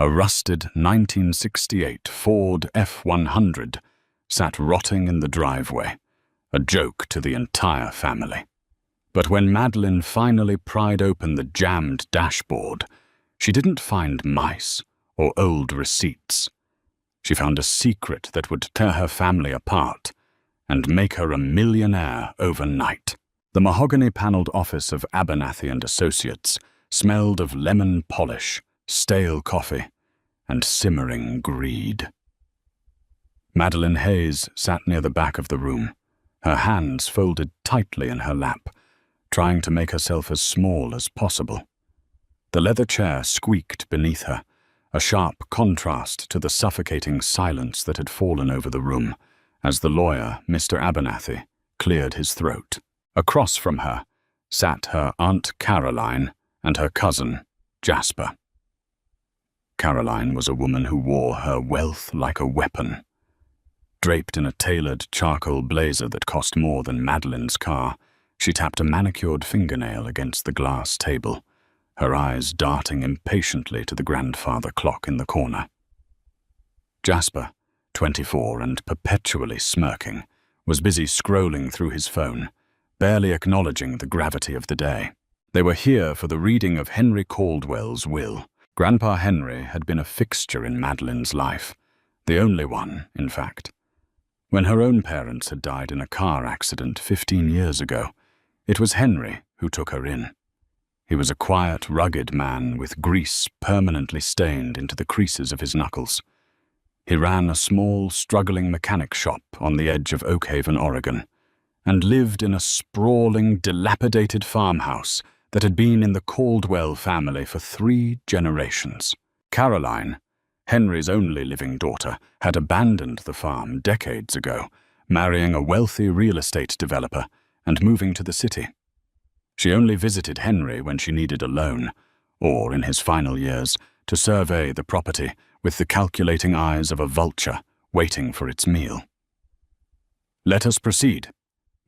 A rusted 1968 Ford F-100 sat rotting in the driveway, a joke to the entire family. But when Madeline finally pried open the jammed dashboard, she didn't find mice or old receipts. She found a secret that would tear her family apart and make her a millionaire overnight. The mahogany-paneled office of Abernathy and Associates smelled of lemon polish, stale coffee, and simmering greed. Madeline Hayes sat near the back of the room, her hands folded tightly in her lap, trying to make herself as small as possible. The leather chair squeaked beneath her, a sharp contrast to the suffocating silence that had fallen over the room as the lawyer, Mr. Abernathy, cleared his throat. Across from her sat her Aunt Caroline and her cousin, Jasper. Caroline was a woman who wore her wealth like a weapon. Draped in a tailored charcoal blazer that cost more than Madeline's car, she tapped a manicured fingernail against the glass table, her eyes darting impatiently to the grandfather clock in the corner. Jasper, 24 and perpetually smirking, was busy scrolling through his phone, barely acknowledging the gravity of the day. They were here for the reading of Henry Caldwell's will. Grandpa Henry had been a fixture in Madeline's life, the only one, in fact. When her own parents had died in a car accident 15 years ago, it was Henry who took her in. He was a quiet, rugged man with grease permanently stained into the creases of his knuckles. He ran a small, struggling mechanic shop on the edge of Oakhaven, Oregon, and lived in a sprawling, dilapidated farmhouse that had been in the Caldwell family for 3 generations. Caroline, Henry's only living daughter, had abandoned the farm decades ago, marrying a wealthy real estate developer and moving to the city. She only visited Henry when she needed a loan, or, in his final years, to survey the property with the calculating eyes of a vulture waiting for its meal. "Let us proceed,"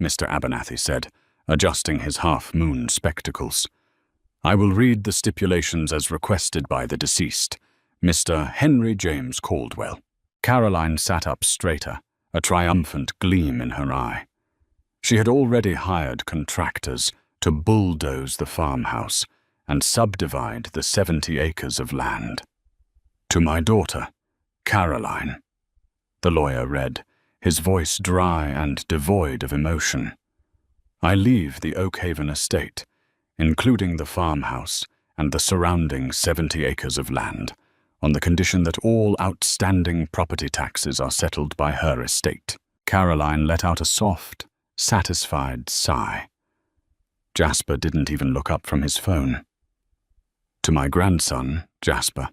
Mr. Abernathy said, adjusting his half-moon spectacles. "I will read the stipulations as requested by the deceased, Mr. Henry James Caldwell." Caroline sat up straighter, a triumphant gleam in her eye. She had already hired contractors to bulldoze the farmhouse and subdivide the 70 acres of land. "To my daughter, Caroline," the lawyer read, his voice dry and devoid of emotion. "I leave the Oakhaven estate, including the farmhouse and the surrounding 70 acres of land, on the condition that all outstanding property taxes are settled by her estate." Caroline let out a soft, satisfied sigh. Jasper didn't even look up from his phone. "To my grandson, Jasper,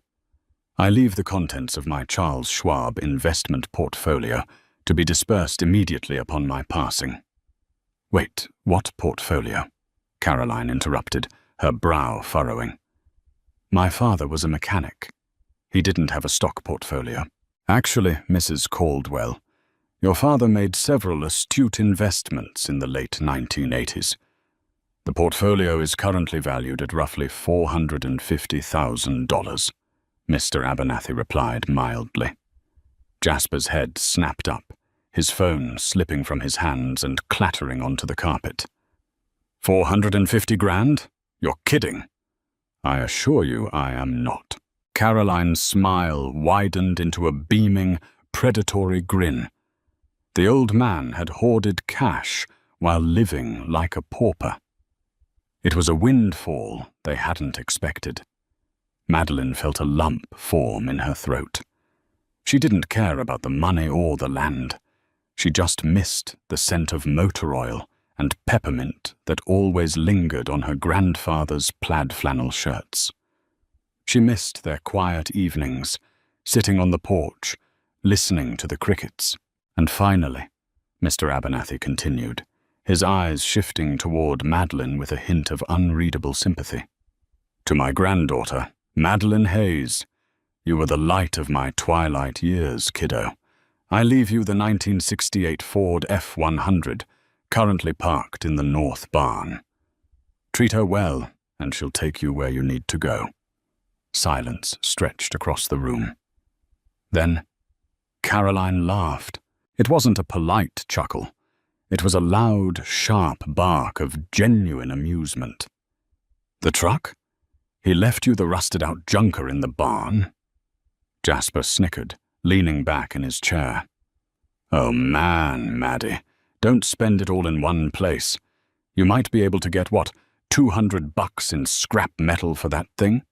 I leave the contents of my Charles Schwab investment portfolio to be dispersed immediately upon my passing." "Wait, what portfolio?" Caroline interrupted, her brow furrowing. "My father was a mechanic. He didn't have a stock portfolio." "Actually, Mrs. Caldwell, your father made several astute investments in the late 1980s. The portfolio is currently valued at roughly $450,000, Mr. Abernathy replied mildly. Jasper's head snapped up, his phone slipping from his hands and clattering onto the carpet. 450 grand? You're kidding. I assure you I am not. Caroline's smile widened into a beaming, predatory grin. The old man had hoarded cash while living like a pauper. It was a windfall they hadn't expected. Madeline felt a lump form in her throat. She didn't care about the money or the land. She just missed the scent of motor oil and peppermint that always lingered on her grandfather's plaid flannel shirts. She missed their quiet evenings, sitting on the porch, listening to the crickets. And finally, Mr. Abernathy continued, his eyes shifting toward Madeline with a hint of unreadable sympathy. To my granddaughter, Madeline Hayes, you were the light of my twilight years, kiddo. I leave you the 1968 Ford F-100, currently parked in the north barn. Treat her well, and she'll take you where you need to go. Silence stretched across the room. Then Caroline laughed. It wasn't a polite chuckle. It was a loud, sharp bark of genuine amusement. "The truck? He left you the rusted-out junker in the barn?" Jasper snickered, leaning back in his chair. "Oh man, Maddie, don't spend it all in one place. You might be able to get, what, $200 in scrap metal for that thing?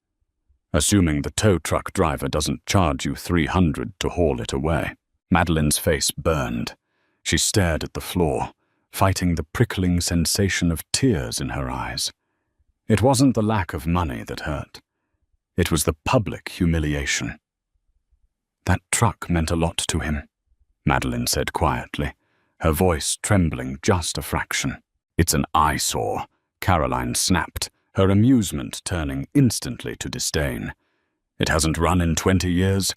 Assuming the tow truck driver doesn't charge you $300 to haul it away." Madeline's face burned. She stared at the floor, fighting the prickling sensation of tears in her eyes. It wasn't the lack of money that hurt. It was the public humiliation. "That truck meant a lot to him," Madeline said quietly, her voice trembling just a fraction. "It's an eyesore," Caroline snapped, her amusement turning instantly to disdain. "It hasn't run in 20 years.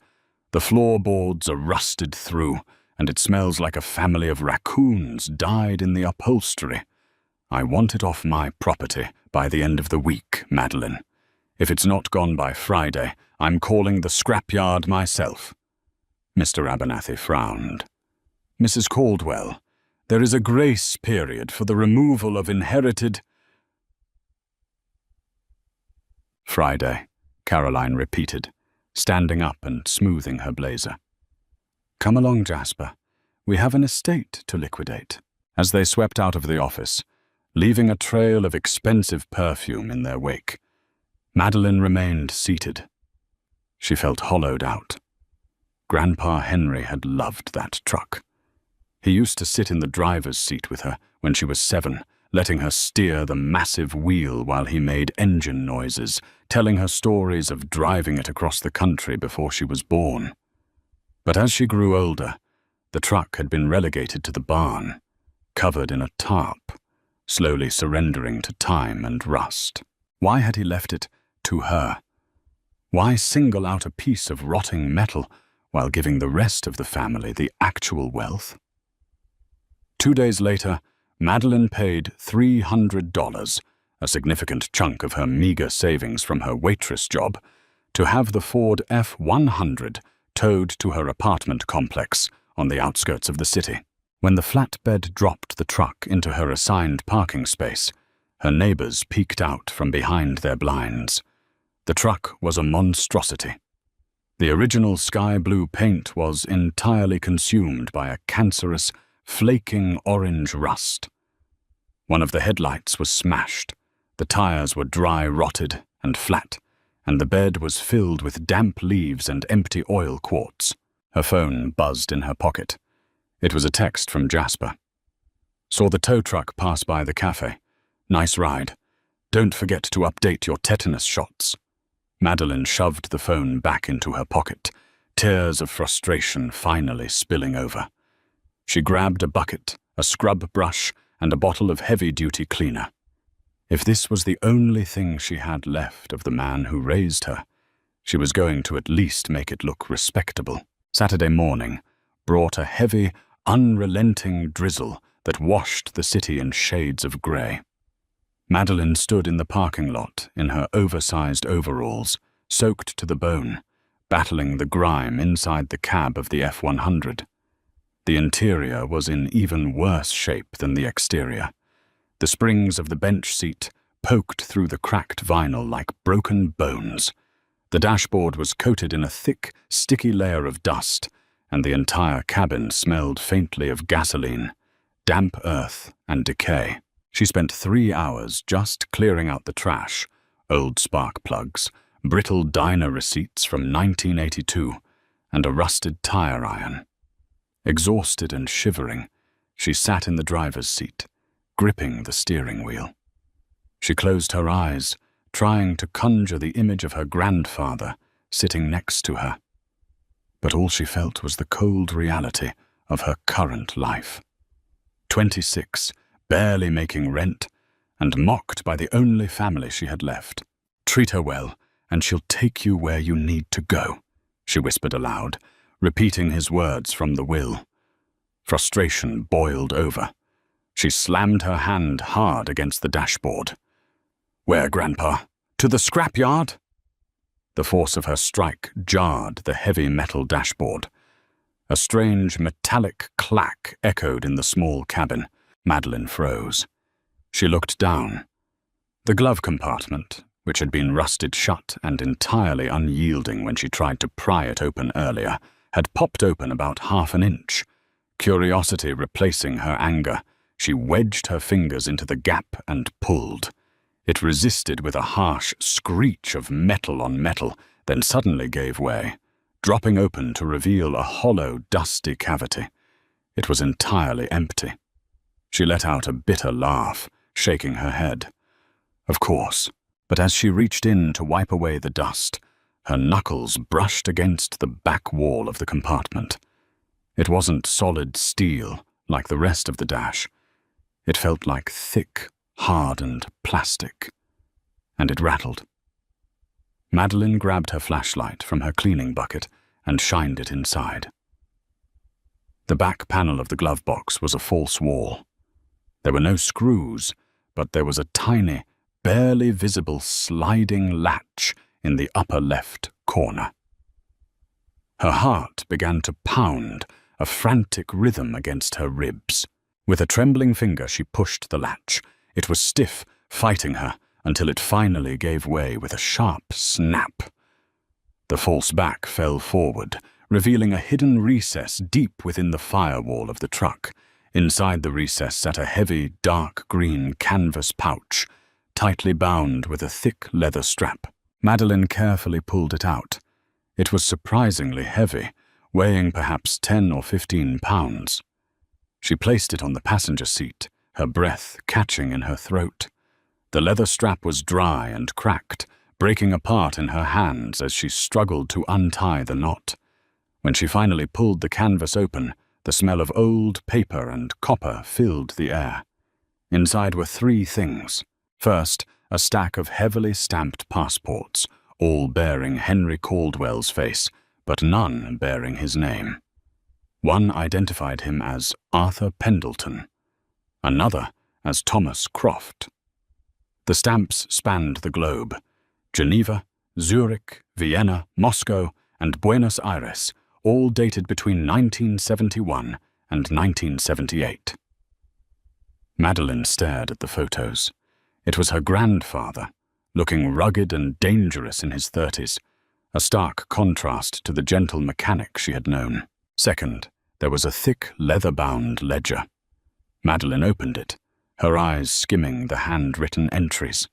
The floorboards are rusted through, and it smells like a family of raccoons died in the upholstery. I want it off my property by the end of the week, Madeline. If it's not gone by Friday, I'm calling the scrapyard myself." Mr. Abernathy frowned. "Mrs. Caldwell, there is a grace period for the removal of inherited—" "Friday," Caroline repeated, standing up and smoothing her blazer. "Come along, Jasper. We have an estate to liquidate." As they swept out of the office, leaving a trail of expensive perfume in their wake, Madeline remained seated. She felt hollowed out. Grandpa Henry had loved that truck. He used to sit in the driver's seat with her when she was 7, letting her steer the massive wheel while he made engine noises, telling her stories of driving it across the country before she was born. But as she grew older, the truck had been relegated to the barn, covered in a tarp, slowly surrendering to time and rust. Why had he left it to her? Why single out a piece of rotting metal while giving the rest of the family the actual wealth? 2 days later, Madeline paid $300, a significant chunk of her meager savings from her waitress job, to have the Ford F-100 towed to her apartment complex on the outskirts of the city. When the flatbed dropped the truck into her assigned parking space, her neighbors peeked out from behind their blinds. The truck was a monstrosity. The original sky blue paint was entirely consumed by a cancerous, flaking orange rust. One of the headlights was smashed, the tires were dry rotted and flat, and the bed was filled with damp leaves and empty oil quarts. Her phone buzzed in her pocket. It was a text from Jasper. "Saw the tow truck pass by the cafe. Nice ride. Don't forget to update your tetanus shots." Madeline shoved the phone back into her pocket, tears of frustration finally spilling over. She grabbed a bucket, a scrub brush, and a bottle of heavy-duty cleaner. If this was the only thing she had left of the man who raised her, she was going to at least make it look respectable. Saturday morning brought a heavy, unrelenting drizzle that washed the city in shades of grey. Madeline stood in the parking lot in her oversized overalls, soaked to the bone, battling the grime inside the cab of the F-100. The interior was in even worse shape than the exterior. The springs of the bench seat poked through the cracked vinyl like broken bones. The dashboard was coated in a thick, sticky layer of dust, and the entire cabin smelled faintly of gasoline, damp earth, and decay. She spent 3 hours just clearing out the trash, old spark plugs, brittle diner receipts from 1982, and a rusted tire iron. Exhausted and shivering, she sat in the driver's seat, gripping the steering wheel. She closed her eyes, trying to conjure the image of her grandfather sitting next to her. But all she felt was the cold reality of her current life. 26, barely making rent, and mocked by the only family she had left. "Treat her well, and she'll take you where you need to go," she whispered aloud, repeating his words from the will. Frustration boiled over. She slammed her hand hard against the dashboard. "Where, Grandpa? To the scrapyard?" The force of her strike jarred the heavy metal dashboard. A strange metallic clack echoed in the small cabin. Madeline froze. She looked down. The glove compartment, which had been rusted shut and entirely unyielding when she tried to pry it open earlier, had popped open about half an inch. Curiosity replacing her anger, she wedged her fingers into the gap and pulled. It resisted with a harsh screech of metal on metal, then suddenly gave way, dropping open to reveal a hollow, dusty cavity. It was entirely empty. She let out a bitter laugh, shaking her head. Of course, but as she reached in to wipe away the dust, her knuckles brushed against the back wall of the compartment. It wasn't solid steel like the rest of the dash. It felt like thick, hardened plastic, and it rattled. Madeline grabbed her flashlight from her cleaning bucket and shined it inside. The back panel of the glove box was a false wall. There were no screws, but there was a tiny, barely visible sliding latch in the upper left corner. Her heart began to pound, a frantic rhythm against her ribs. With a trembling finger, she pushed the latch. It was stiff, fighting her, until it finally gave way with a sharp snap. The false back fell forward, revealing a hidden recess deep within the firewall of the truck. Inside the recess sat a heavy, dark green canvas pouch, tightly bound with a thick leather strap. Madeline carefully pulled it out. It was surprisingly heavy, weighing perhaps 10 or 15 pounds. She placed it on the passenger seat, her breath catching in her throat. The leather strap was dry and cracked, breaking apart in her hands as she struggled to untie the knot. When she finally pulled the canvas open, the smell of old paper and copper filled the air. Inside were 3 things. First, a stack of heavily stamped passports, all bearing Henry Caldwell's face, but none bearing his name. One identified him as Arthur Pendleton, another as Thomas Croft. The stamps spanned the globe: Geneva, Zurich, Vienna, Moscow, and Buenos Aires, all dated between 1971 and 1978. Madeline stared at the photos. It was her grandfather, looking rugged and dangerous in his 30s, a stark contrast to the gentle mechanic she had known. Second, there was a thick, leather-bound ledger. Madeline opened it, her eyes skimming the handwritten entries.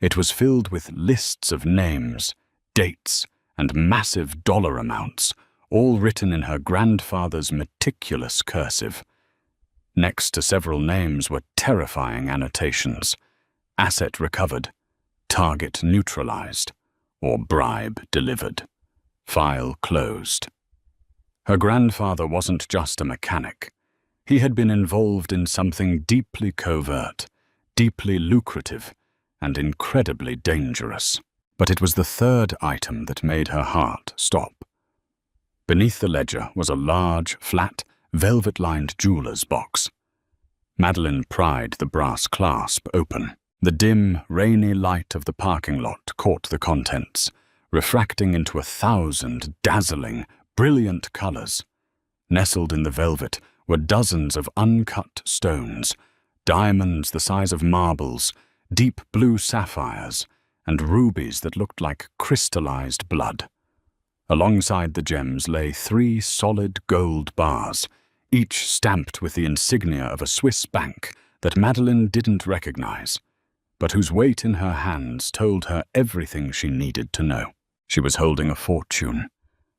It was filled with lists of names, dates, and massive dollar amounts, all written in her grandfather's meticulous cursive. Next to several names were terrifying annotations: asset recovered, target neutralized, or bribe delivered, file closed. Her grandfather wasn't just a mechanic. He had been involved in something deeply covert, deeply lucrative, and incredibly dangerous. But it was the third item that made her heart stop. Beneath the ledger was a large, flat, velvet-lined jeweler's box. Madeline pried the brass clasp open. The dim, rainy light of the parking lot caught the contents, refracting into 1,000 dazzling, brilliant colors. Nestled in the velvet were dozens of uncut stones, diamonds the size of marbles, deep blue sapphires, and rubies that looked like crystallized blood. Alongside the gems lay 3 solid gold bars, each stamped with the insignia of a Swiss bank that Madeline didn't recognize, but whose weight in her hands told her everything she needed to know. She was holding a fortune,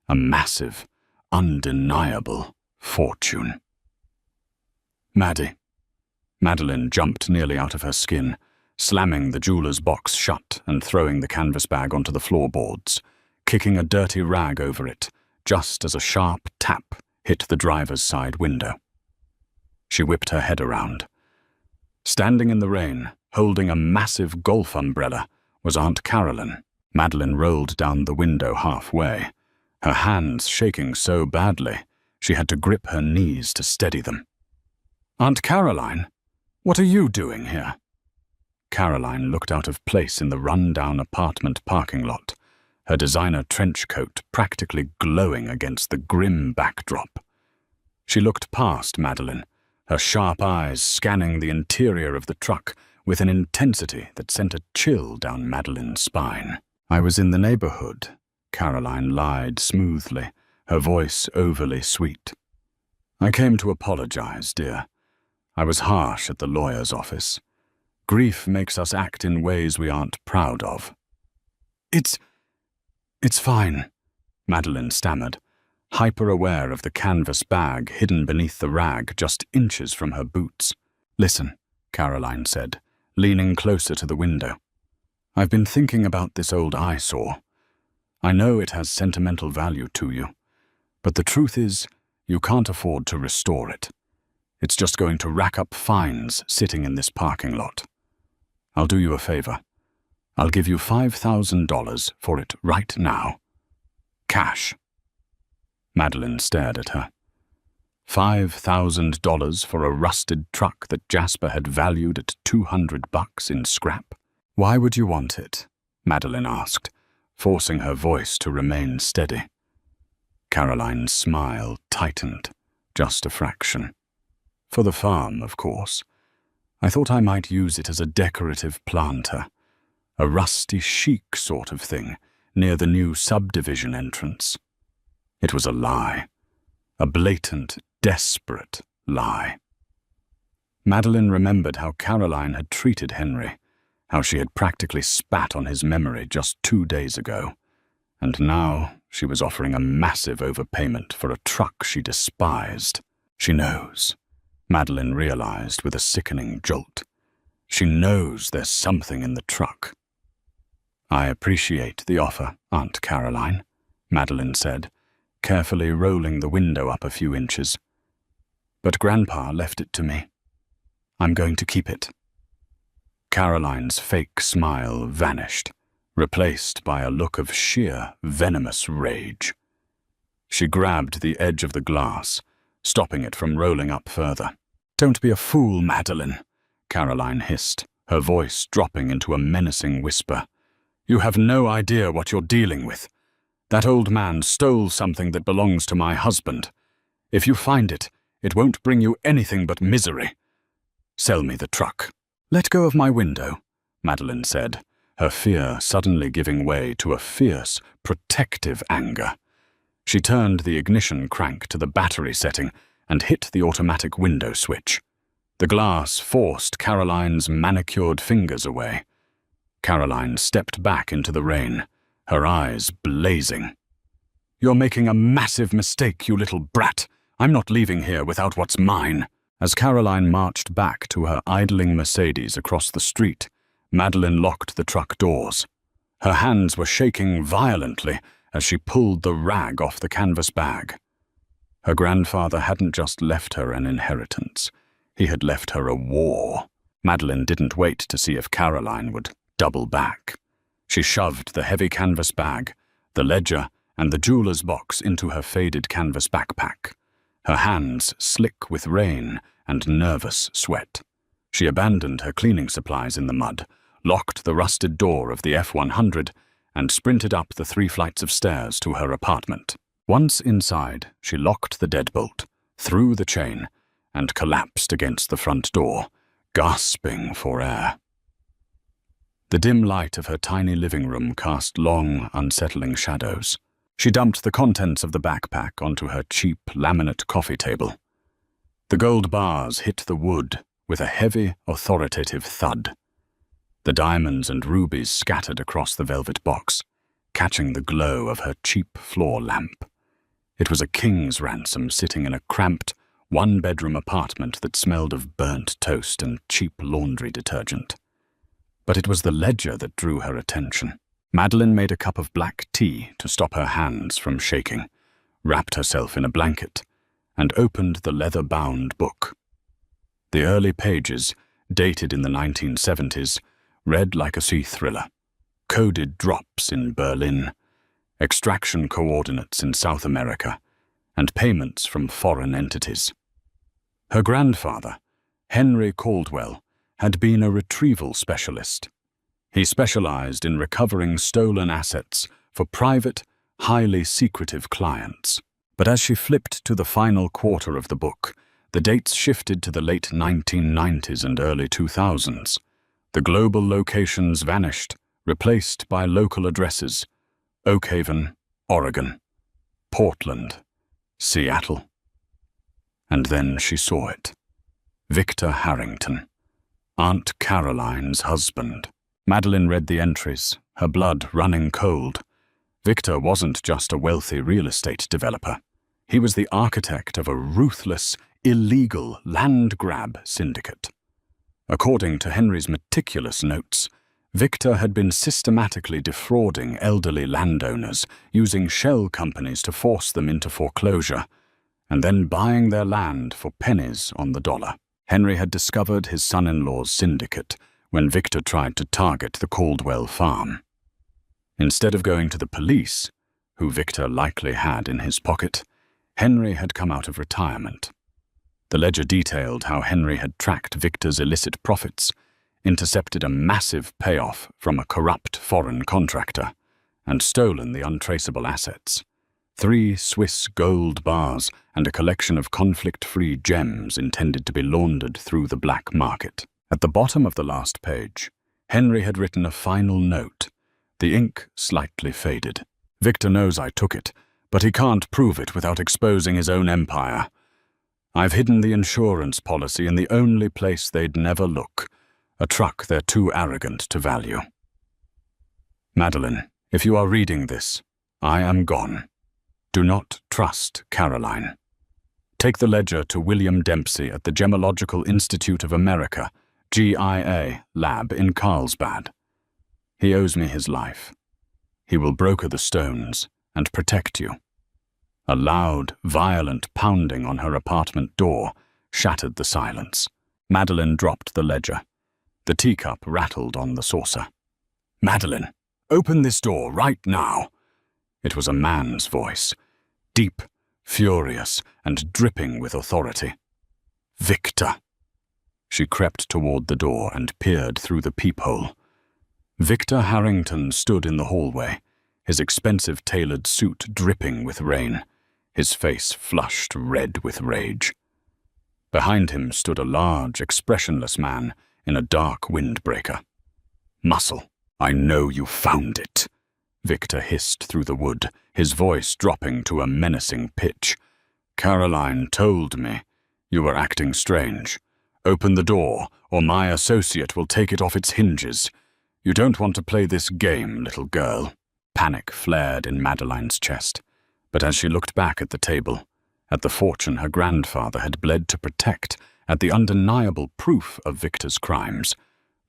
a massive, undeniable fortune. Madeline jumped nearly out of her skin, slamming the jeweler's box shut and throwing the canvas bag onto the floorboards, kicking a dirty rag over it just as a sharp tap hit the driver's side window. She whipped her head around. Standing in the rain, holding a massive golf umbrella, was Aunt Caroline. Madeline rolled down the window halfway, her hands shaking so badly she had to grip her knees to steady them. "Aunt Caroline, what are you doing here?" Caroline looked out of place in the run-down apartment parking lot, her designer trench coat practically glowing against the grim backdrop. She looked past Madeline, her sharp eyes scanning the interior of the truck with an intensity that sent a chill down Madeline's spine. "I was in the neighborhood," Caroline lied smoothly, her voice overly sweet. "I came to apologize, dear. I was harsh at the lawyer's office. Grief makes us act in ways we aren't proud of." It's fine," Madeline stammered, hyper-aware of the canvas bag hidden beneath the rag just inches from her boots. "Listen," Caroline said, leaning closer to the window. "I've been thinking about this old eyesore. I know it has sentimental value to you, but the truth is, you can't afford to restore it. It's just going to rack up fines sitting in this parking lot. I'll do you a favor. I'll give you $5,000 for it right now. Cash." Madeline stared at her. $5,000 for a rusted truck that Jasper had valued at $200 in scrap. "Why would you want it?" Madeline asked, forcing her voice to remain steady. Caroline's smile tightened, just a fraction. "For the farm, of course. I thought I might use it as a decorative planter, a rusty chic sort of thing near the new subdivision entrance." It was a lie, a blatant, desperate lie. Madeline remembered how Caroline had treated Henry, how she had practically spat on his memory just 2 days ago, and now she was offering a massive overpayment for a truck she despised. She knows, Madeline realized with a sickening jolt. She knows there's something in the truck. "I appreciate the offer, Aunt Caroline," Madeline said, carefully rolling the window up a few inches. "But Grandpa left it to me. I'm going to keep it." Caroline's fake smile vanished, replaced by a look of sheer, venomous rage. She grabbed the edge of the glass, stopping it from rolling up further. "Don't be a fool, Madeline," Caroline hissed, her voice dropping into a menacing whisper. "You have no idea what you're dealing with. That old man stole something that belongs to my husband. If you find it, it won't bring you anything but misery. Sell me the truck." "Let go of my window," Madeline said, her fear suddenly giving way to a fierce, protective anger. She turned the ignition crank to the battery setting and hit the automatic window switch. The glass forced Caroline's manicured fingers away. Caroline stepped back into the rain, her eyes blazing. "You're making a massive mistake, you little brat. I'm not leaving here without what's mine." As Caroline marched back to her idling Mercedes across the street, Madeline locked the truck doors. Her hands were shaking violently as she pulled the rag off the canvas bag. Her grandfather hadn't just left her an inheritance. He had left her a war. Madeline didn't wait to see if Caroline would double back. She shoved the heavy canvas bag, the ledger, and the jeweler's box into her faded canvas backpack, her hands slick with rain and nervous sweat. She abandoned her cleaning supplies in the mud, locked the rusted door of the F-100, and sprinted up the 3 flights of stairs to her apartment. Once inside, she locked the deadbolt, threw the chain, and collapsed against the front door, gasping for air. The dim light of her tiny living room cast long, unsettling shadows. She dumped the contents of the backpack onto her cheap laminate coffee table. The gold bars hit the wood with a heavy, authoritative thud. The diamonds and rubies scattered across the velvet box, catching the glow of her cheap floor lamp. It was a king's ransom sitting in a cramped, one-bedroom apartment that smelled of burnt toast and cheap laundry detergent. But it was the ledger that drew her attention. Madeline made a cup of black tea to stop her hands from shaking, wrapped herself in a blanket, and opened the leather-bound book. The early pages, dated in the 1970s, read like a sea thriller. Coded drops in Berlin, extraction coordinates in South America, and payments from foreign entities. Her grandfather, Henry Caldwell, had been a retrieval specialist. He specialized in recovering stolen assets for private, highly secretive clients. But as she flipped to the final quarter of the book, the dates shifted to the late 1990s and early 2000s. The global locations vanished, replaced by local addresses: Oak Haven, Oregon, Portland, Seattle. And then she saw it. Victor Harrington, Aunt Caroline's husband. Madeline read the entries, her blood running cold. Victor wasn't just a wealthy real estate developer. He was the architect of a ruthless, illegal land grab syndicate. According to Henry's meticulous notes, Victor had been systematically defrauding elderly landowners, using shell companies to force them into foreclosure, and then buying their land for pennies on the dollar. Henry had discovered his son-in-law's syndicate when Victor tried to target the Caldwell farm. Instead of going to the police, who Victor likely had in his pocket, Henry had come out of retirement. The ledger detailed how Henry had tracked Victor's illicit profits, intercepted a massive payoff from a corrupt foreign contractor, and stolen the untraceable assets: 3 Swiss gold bars and a collection of conflict-free gems intended to be laundered through the black market. At the bottom of the last page, Henry had written a final note, the ink slightly faded. "Victor knows I took it, but he can't prove it without exposing his own empire. I've hidden the insurance policy in the only place they'd never look, a truck they're too arrogant to value. Madeline, if you are reading this, I am gone. Do not trust Caroline. Take the ledger to William Dempsey at the Gemological Institute of America, GIA, lab in Carlsbad. He owes me his life. He will broker the stones and protect you." A loud, violent pounding on her apartment door shattered the silence. Madeline dropped the ledger. The teacup rattled on the saucer. "Madeline, open this door right now." It was a man's voice, deep, furious, and dripping with authority. "Victor." She crept toward the door and peered through the peephole. Victor Harrington stood in the hallway, his expensive tailored suit dripping with rain, his face flushed red with rage. Behind him stood a large, expressionless man in a dark windbreaker. "Muscle, I know you found it," Victor hissed through the wood, his voice dropping to a menacing pitch. "Caroline told me you were acting strange. Open the door, or my associate will take it off its hinges. You don't want to play this game, little girl." Panic flared in Madeline's chest, but as she looked back at the table, at the fortune her grandfather had bled to protect, at the undeniable proof of Victor's crimes,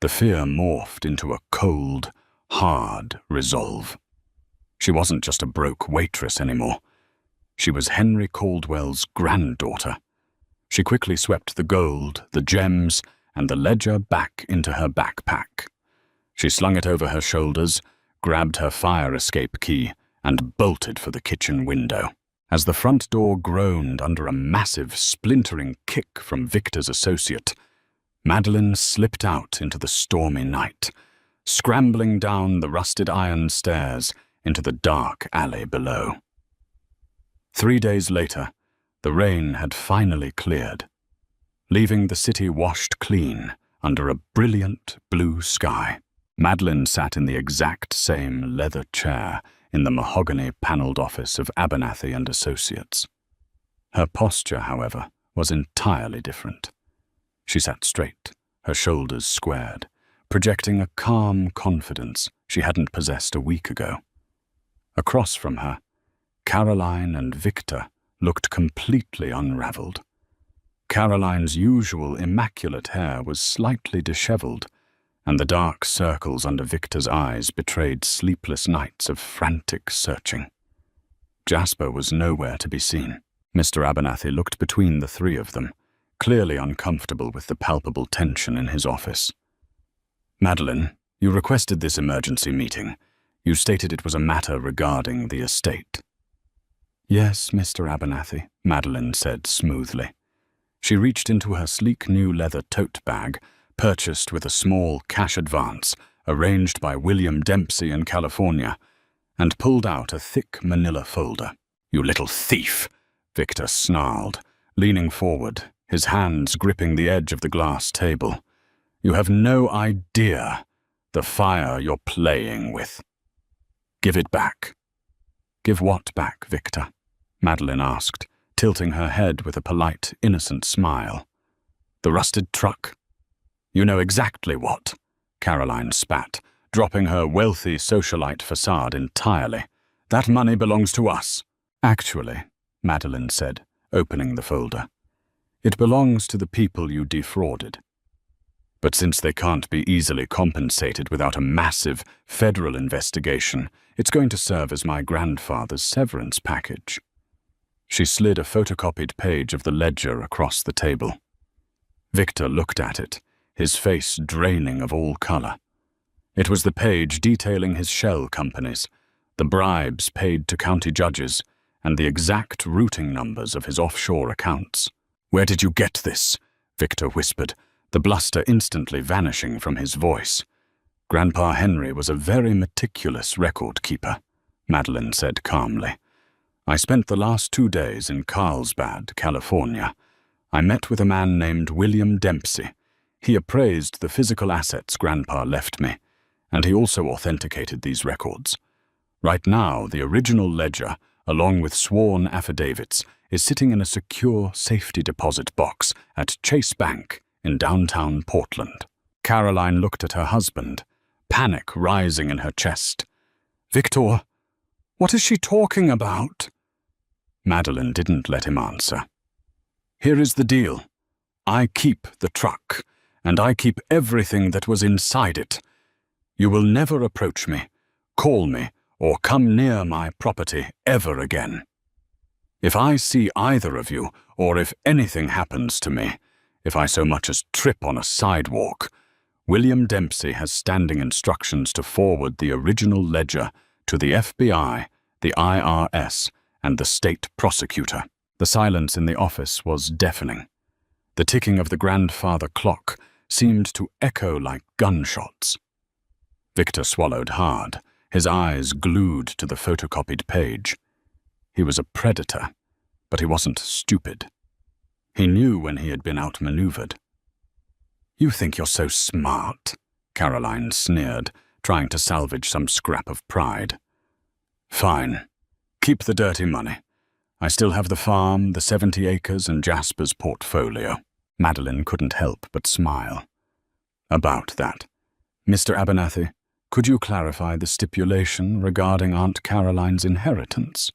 the fear morphed into a cold, hard resolve. She wasn't just a broke waitress anymore. She was Henry Caldwell's granddaughter. She quickly swept the gold, the gems, and the ledger back into her backpack. She slung it over her shoulders, grabbed her fire escape key, and bolted for the kitchen window. As the front door groaned under a massive, splintering kick from Victor's associate, Madeline slipped out into the stormy night, scrambling down the rusted iron stairs into the dark alley below. 3 days later, the rain had finally cleared, leaving the city washed clean under a brilliant blue sky. Madeline sat in the exact same leather chair in the mahogany-paneled office of Abernathy and Associates. Her posture, however, was entirely different. She sat straight, her shoulders squared, projecting a calm confidence she hadn't possessed a week ago. Across from her, Caroline and Victor looked completely unraveled. Caroline's usual immaculate hair was slightly disheveled, and the dark circles under Victor's eyes betrayed sleepless nights of frantic searching. Jasper was nowhere to be seen. Mr. Abernathy looked between the three of them, clearly uncomfortable with the palpable tension in his office. "Madeline, you requested this emergency meeting. You stated it was a matter regarding the estate." "Yes, Mr. Abernathy," Madeline said smoothly. She reached into her sleek new leather tote bag, purchased with a small cash advance arranged by William Dempsey in California, and pulled out a thick manila folder. "You little thief," Victor snarled, leaning forward, his hands gripping the edge of the glass table. "You have no idea the fire you're playing with. Give it back." "Give what back, Victor?" Madeline asked, tilting her head with a polite, innocent smile. "The rusted truck?" "You know exactly what," Caroline spat, dropping her wealthy socialite facade entirely. "That money belongs to us." "Actually," Madeline said, opening the folder, "it belongs to the people you defrauded. But since they can't be easily compensated without a massive federal investigation, it's going to serve as my grandfather's severance package." She slid a photocopied page of the ledger across the table. Victor looked at it, his face draining of all color. It was the page detailing his shell companies, the bribes paid to county judges, and the exact routing numbers of his offshore accounts. "Where did you get this?" Victor whispered, the bluster instantly vanishing from his voice. "Grandpa Henry was a very meticulous record keeper," Madeline said calmly. "I spent the last 2 days in Carlsbad, California. I met with a man named William Dempsey. He appraised the physical assets Grandpa left me, and he also authenticated these records. Right now, the original ledger, along with sworn affidavits, is sitting in a secure safety deposit box at Chase Bank in downtown Portland." Caroline looked at her husband, panic rising in her chest. "Victor, what is she talking about?" Madeline didn't let him answer. "Here is the deal. I keep the truck, and I keep everything that was inside it. You will never approach me, call me, or come near my property ever again. If I see either of you, or if anything happens to me, if I so much as trip on a sidewalk, William Dempsey has standing instructions to forward the original ledger to the FBI, the IRS, and the state prosecutor." The silence in the office was deafening. The ticking of the grandfather clock seemed to echo like gunshots. Victor swallowed hard, his eyes glued to the photocopied page. He was a predator, but he wasn't stupid. He knew when he had been outmaneuvered. "You think you're so smart," Caroline sneered, trying to salvage some scrap of pride. "Fine. Keep the dirty money. I still have the farm, the 70 acres, and Jasper's portfolio." Madeline couldn't help but smile. "About that, Mr. Abernathy, could you clarify the stipulation regarding Aunt Caroline's inheritance?"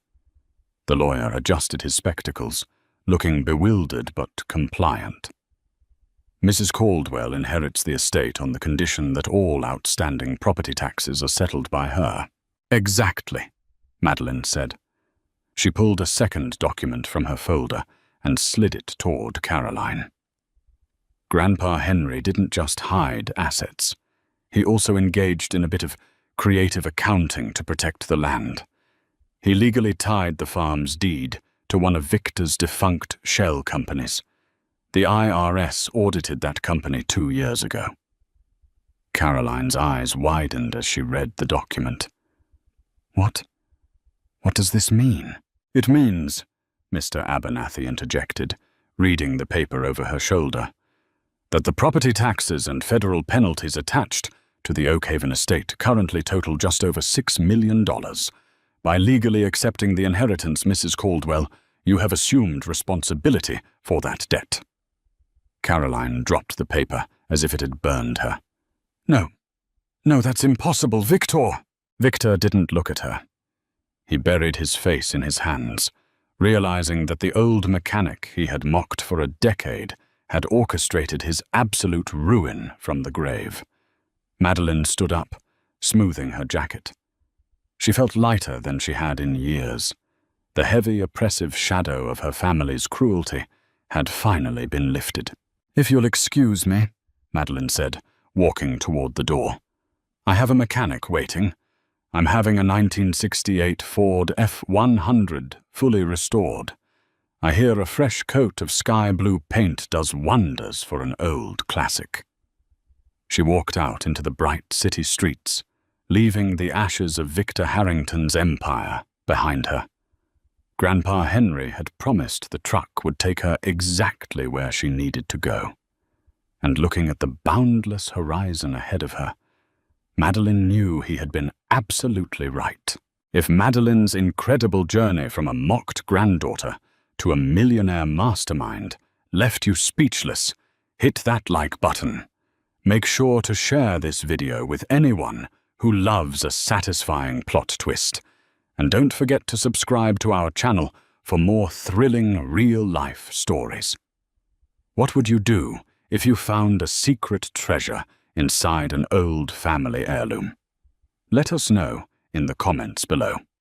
The lawyer adjusted his spectacles, looking bewildered but compliant. "Mrs. Caldwell inherits the estate on the condition that all outstanding property taxes are settled by her." "Exactly," Madeline said. She pulled a second document from her folder and slid it toward Caroline. Grandpa Henry didn't just hide assets. He also engaged in a bit of creative accounting to protect the land. He legally tied the farm's deed to one of Victor's defunct shell companies. The IRS audited that company 2 years ago. Caroline's eyes widened as she read the document. What does this mean?" "It means," Mr. Abernathy interjected, reading the paper over her shoulder, "that the property taxes and federal penalties attached to the Oakhaven estate currently total just over $6 million. By legally accepting the inheritance, Mrs. Caldwell, you have assumed responsibility for that debt." Caroline dropped the paper as if it had burned her. No, that's impossible, Victor." Victor didn't look at her. He buried his face in his hands, realizing that the old mechanic he had mocked for a decade had orchestrated his absolute ruin from the grave. Madeline stood up, smoothing her jacket. She felt lighter than she had in years. The heavy, oppressive shadow of her family's cruelty had finally been lifted. "If you'll excuse me," Madeline said, walking toward the door. "I have a mechanic waiting. I'm having a 1968 Ford F100 fully restored. I hear a fresh coat of sky blue paint does wonders for an old classic." She walked out into the bright city streets, leaving the ashes of Victor Harrington's empire behind her. Grandpa Henry had promised the truck would take her exactly where she needed to go. And looking at the boundless horizon ahead of her, Madeline knew he had been absolutely right. If Madeline's incredible journey from a mocked granddaughter to a millionaire mastermind left you speechless, hit that like button. Make sure to share this video with anyone who loves a satisfying plot twist. And don't forget to subscribe to our channel for more thrilling real-life stories. What would you do if you found a secret treasure inside an old family heirloom? Let us know in the comments below.